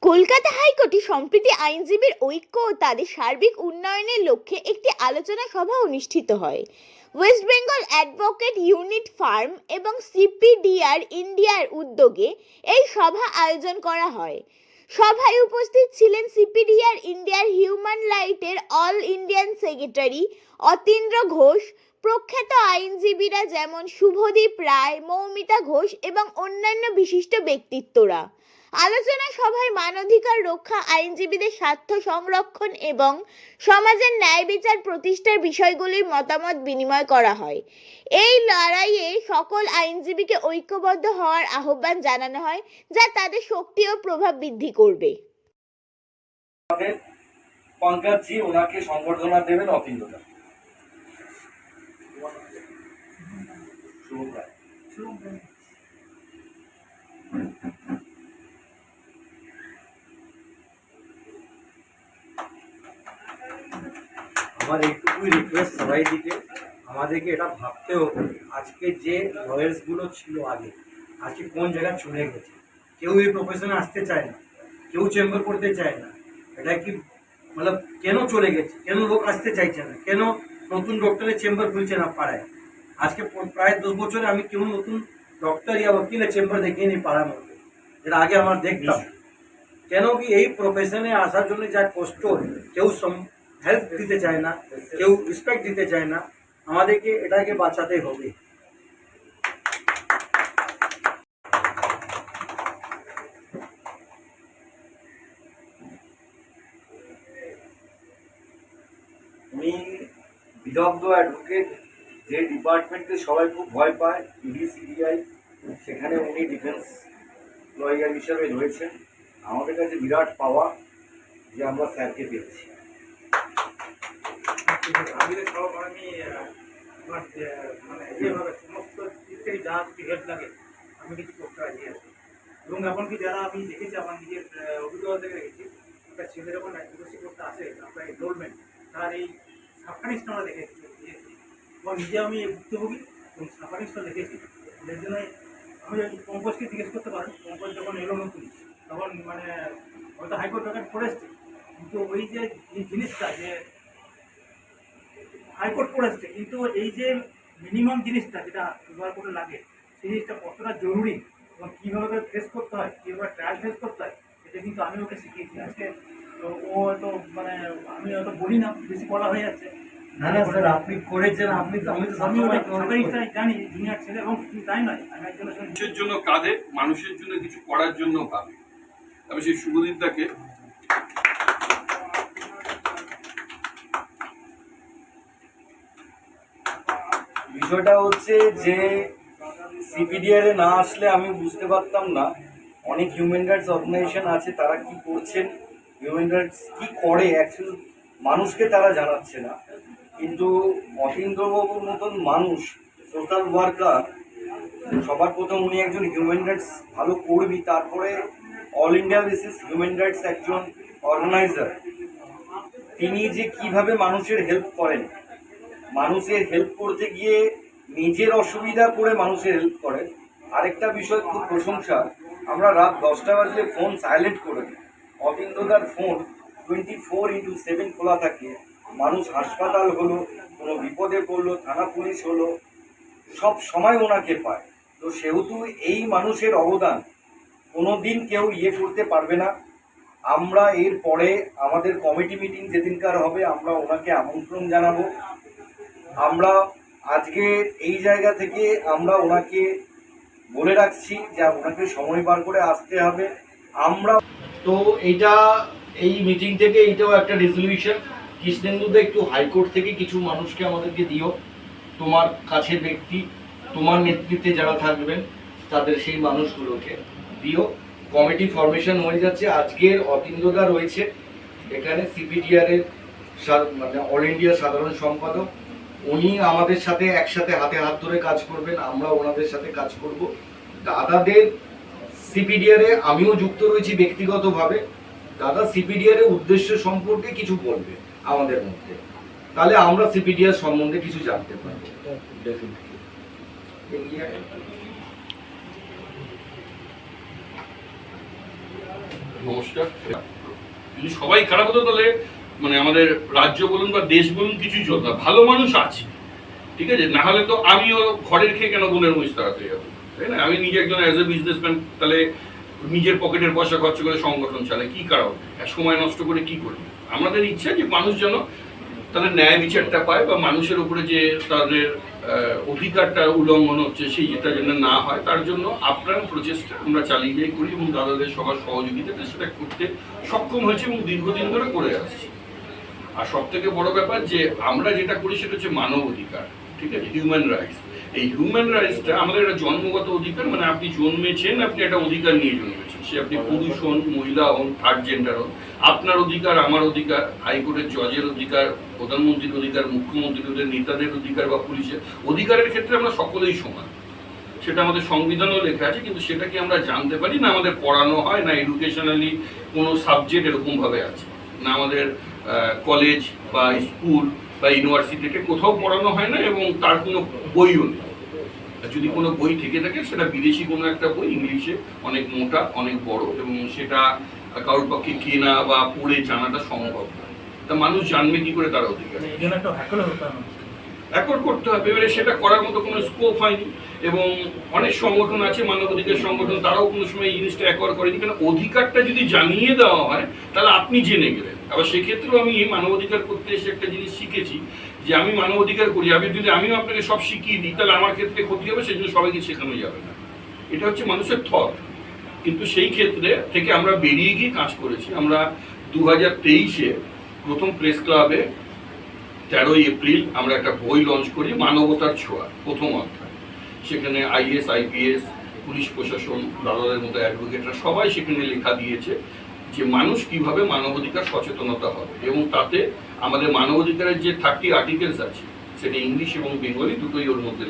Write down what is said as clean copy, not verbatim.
কলকাতা হাইকোর্টে সম্প্রতি আইনজীবীর ঐক্য ও তাদের সার্বিক উন্নয়নের লক্ষ্যে একটি আলোচনা সভা অনুষ্ঠিত হয়। West Bengal advocate unit farm এবং সিপিডিআর ইন্ডিয়ার উদ্যোগে এই সভা আয়োজন করা হয়। সভায় উপস্থিত ছিলেন সিপিডিআর ইন্ডিয়ার হিউম্যান রাইটের all Indian secretary Atindra Ghosh, প্রখ্যাত আইনজীবীরা যেমন শুভদীপ রায়, মৌমিতা ঘোষ এবং অন্যান্য বিশিষ্ট ব্যক্তিত্বরা। আলোচনা সভায় মানবাধিকার রক্ষা, আইনজীবীদের স্বার্থ সংরক্ষণ এবং সমাজের ন্যায় বিচার প্রতিষ্ঠার বিষয়গুলির মতামত বিনিময় করা হয়। এই লড়াইয়ে সকল আইনজীবীকে ঐক্যবদ্ধ হওয়ার আহ্বান জানানো হয়, যা তাদের শক্তি ও প্রভাব বৃদ্ধি করবে। পঙ্কজজি ওনাকে সংবর্ধনা দেবেন অতীন্দ্রদা। আমার এইটুকুই রিকোয়েস্ট সবাই দিকে, আমাদেরকে এটা ভাবতে হবে আজকে যে লয়ার্সগুলো ছিল আগে আজকে কোন জায়গায় চলে গেছে। কেউ এই প্রফেশনে আসতে চায় না, কেউ চেম্বার করতে চায় না। এটা কি মানে কেন চলে গেছে, কেন লোক আসতে চাইছে না, কেন নতুন ডক্টরের চেম্বার খুলছে না পাড়ায়। আজকে প্রায় 10 বছরে আমি কেউ নতুন ডক্টর ইয়া ওকিলের চেম্বার দেখিনি পাড়ার মধ্যে, যেটা আগে আমার দেখতাম। কেন কি এই প্রফেশনে আসার জন্য যা কষ্ট, কেউ হেল্প দিতে চায় না, কেউ রেসপেক্ট দিতে চায় না। আমাদেরকে এটাকে বাঁচাতে হবে। উনি বিদগ্ধ অ্যাডভোকেট, যে ডিপার্টমেন্টে সবাই খুব ভয় পায়, ইডিসিবিআই, সেখানে উনি ডিফেন্স লয়ার হিসাবে রয়েছেন। আমাদের কাছে বিরাট পাওয়া যে আমরা স্যারকে পেয়েছি। আমি মানে যেভাবে সমস্ত দিক থেকে যা কিছু হেল্প লাগে আমি কিছু করতে রাজি আছি। এবং এমনকি যারা আমি দেখেছি, আমার নিজের অভিজ্ঞতা থেকে দেখেছি, একটা ছেলে যখন অ্যাডভোকেসি করতে আসে, আপনার এনরোলমেন্ট তার এই সাফারিশটা আমরা দিয়েছি এবং নিজে আমি ভুক্তভোগী এবং সাফারিশটা দেখেছি। এর জন্য আমি পঙ্কজকে জিজ্ঞেস করতে পারেন, পঙ্কজ যখন এলো নতুন তখন মানে হয়তো হাইকোর্ট রেকর্ড করে এসছে, কিন্তু ওই যে জিনিসটা যে হাইকোর্ট করে এসছে, কিন্তু এই যে মিনিমাম জিনিসটা যেটা ব্যবহার করে লাগে, সেই জিনিসটা কতটা জরুরি এবং কীভাবে ফেস করতে হয়, কীভাবে ট্রায়াল ফেস করতে হয়, এটা কিন্তু আমি ওকে শিখিয়েছি আজকে। তো ও হয়তো মানে আমি হয়তো বলি না, বেশি বলা হয়ে যাচ্ছে। না না স্যার, আপনি করেছেন, আমি তো জানি জুনিয়র ছেলে, এবং তাই নয় আমি একজনের সঙ্গে মানুষের জন্য কাঁদে, মানুষের জন্য কিছু করার জন্য কাঁদে। আমি সেই শুভদীপটাকে বিষয়টা হচ্ছে যে সিপিডিআর না আসলে আমি বুঝতে পারতাম না অনেক হিউম্যান রাইটস অর্গানাইজেশন আছে, তারা কি করছেন, হিউম্যান রাইটস কি করে অ্যাকচুয়াল মানুষকে তারা জানাচ্ছে না। কিন্তু অতীন্দ্রবাবুর মতন মানুষ, সোশ্যাল ওয়ার্কার, সবার প্রথম উনি একজন হিউম্যান রাইটস ভালো কর্মী, তারপরে all India basis human rights একজন অর্গানাইজার। তিনি যে কিভাবে মানুষের হেল্প করেন, মানুষের হেল্প করতে গিয়ে নিজের অসুবিধা করে মানুষের হেল্প করেন। আরেকটা বিষয় খুব প্রশংসা, আমরা রাত 10টা বাজলে ফোন সাইলেন্ট করে দিই। অতীন্দ্রদার ফোন 24/7 খোলা থাকে। মানুষ হাসপাতাল হলো, কোনো বিপদে পড়লো, থানা পুলিশ হলো, সব সময় ওনাকে পায়। তো সেহেতু এই মানুষের অবদান কোনোদিন কেউ করতে পারবে না। আমরা এর পরে আমাদের কমিটি মিটিং যেদিনকার হবে আমরা ওনাকে আমন্ত্রণ জানাবো। আমরা আজকে এই জায়গা থেকে আমরা ওনাকে বলে রাখছি যে ওনাকে সময় বার করে আসতে হবে। আমরা তো এই মিটিং থেকে এইটাও একটা রেজলিউশন, কৃষ্ণেন্দুদা একটু হাইকোর্ট থেকে কিছু মানুষকে আমাদেরকে দিও, তোমার কাছের ব্যক্তি, তোমার নেতৃত্বে যারা থাকবেন তাদের সেই মানুষগুলোকে দিও। কমিটি ফরমেশন হয়ে যাচ্ছে। আজকের অতীন্দ্রদা রয়েছে এখানে, সিপিডিআর এর মানে অল ইন্ডিয়া সাধারণ সম্পাদক। উনি আমাদের সাথে একসাথে হাতে হাত ধরে কাজ করবেন, আমরা ওনাদের সাথে কাজ করব। দাদাদের সিপিডিআর এ আমিও যুক্ত রয়েছি ব্যক্তিগতভাবে। দাদা সিপিডিআর এর উদ্দেশ্য সম্পর্কে কিছু বলবে আমাদের মধ্যে, তাহলে আমরা সিপিডিআর সম্বন্ধে কিছু জানতে পারবো। নমস্কার। যদি সবাই খারাপ হতো তাহলে মানে আমাদের রাজ্য বলুন বা দেশ বলুন কিছুই চলতো না। ভালো মানুষ আছে, ঠিক আছে, না হলে তো আমিও ঘরের খেয়ে কেন বোনের মুখ তাড়াতে যাবো, তাই না? আমি নিজে একজন অ্যাজ এ বিজনেসম্যান, তাহলে নিজের পকেটের পয়সা খরচ করে সংগঠন চালাই, কি কারণ সময় নষ্ট করে কি করি? আমাদের ইচ্ছা যে মানুষ যেন তাদের ন্যায় বিচারটা পায়, বা মানুষের উপরে যে তাদের অধিকারটা উল্লঙ্ঘন হচ্ছে সেই যেটা যেন না হয়, তার জন্য আপ্রাণ প্রচেষ্টা আমরা চালিয়ে করি এবং দাদাদের সবার সহযোগিতাতে সেটা করতে সক্ষম হয়েছে এবং দীর্ঘদিন ধরে করে আসছি। আর সব থেকে বড় ব্যাপার যে আমরা যেটা করি সেটা হচ্ছে মানব অধিকার, ঠিক আছে, হিউম্যান রাইটস। এই হিউম্যান রাইটসটা আমাদের একটা জন্মগত অধিকার, মানে আপনি জন্মেছেন, আপনি একটা অধিকার নিয়ে জন্মেছেন, সে আপনি পুরুষ হন, মহিলা হন, থার্ড জেন্ডার হন, আপনার অধিকার, আমার অধিকার, হাইকোর্টের জজের অধিকার, প্রধানমন্ত্রীর অধিকার, মুখ্যমন্ত্রীদের নেতাদের অধিকার বা পুলিশের অধিকারের ক্ষেত্রে আমরা সকলেই সমান। সেটা আমাদের সংবিধানেও লেখা আছে, কিন্তু সেটাকে আমরা জানতে পারি না, আমাদের পড়ানো হয় না, এডুকেশনালি কোনো সাবজেক্ট এরকমভাবে আছে না, আমাদের কলেজ বা স্কুল বা ইউনিভার্সিটিতে কোথাও পড়ানো হয় না, এবং তার কোনো বইও নেই। যদি কোনো বই থেকে থাকে সেটা বিদেশি কোনো একটা বই, ইংলিশে, অনেক মোটা, অনেক বড়, এবং সেটা কারোর পক্ষে কেনা বা পড়ে জানাটা সম্ভব না। তা মানুষ জানবে কি করে তার অধিকার? এই জন্য একটা হ্যাকল হতে হবে, অ্যাকর্ড করতে হবে। এবারে সেটা করার মতো কোনো স্কোপ হয়নি, এবং অনেক সংগঠন আছে, মানবাধিকার সংগঠন, তারাও কোনো সময় এই জিনিসটা অ্যাকর্ড করেনি। কারণ অধিকারটা যদি জানিয়ে দেওয়া হয় তাহলে আপনি জেনে গেলেন। আবার সেক্ষেত্রেও আমি মানবাধিকার করতে এসে একটা জিনিস শিখেছি, যে আমি মানবাধিকার করি, আমি যদি আমিও আপনাকে সব শিখিয়ে দিই তাহলে আমার ক্ষেত্রে ক্ষতি হবে, সেই জন্য সবাইকে শেখানো যাবে না। এটা হচ্ছে মানুষের থট। কিন্তু সেই ক্ষেত্রে থেকে আমরা বেরিয়ে গিয়ে কাজ করেছি। আমরা 2023-এ প্রথম প্রেস ক্লাবে 13ই এপ্রিল আমরা একটা বই লঞ্চ করি, মানবতার ছোঁয়া, প্রথম অধ্যায়। সেখানে আইএস, আইপিএস, পুলিশ প্রশাসন, দাদাদের মতো অ্যাডভোকেটরা সবাই সেখানে লেখা দিয়েছে যে মানুষ কিভাবে মানবাধিকার সচেতনতা হবে, এবং তাতে আমাদের মানবাধিকারের যে 30 আর্টিকেলস আছে সেটা ইংলিশ এবং বেঙ্গলি দুটোই ওর মধ্যে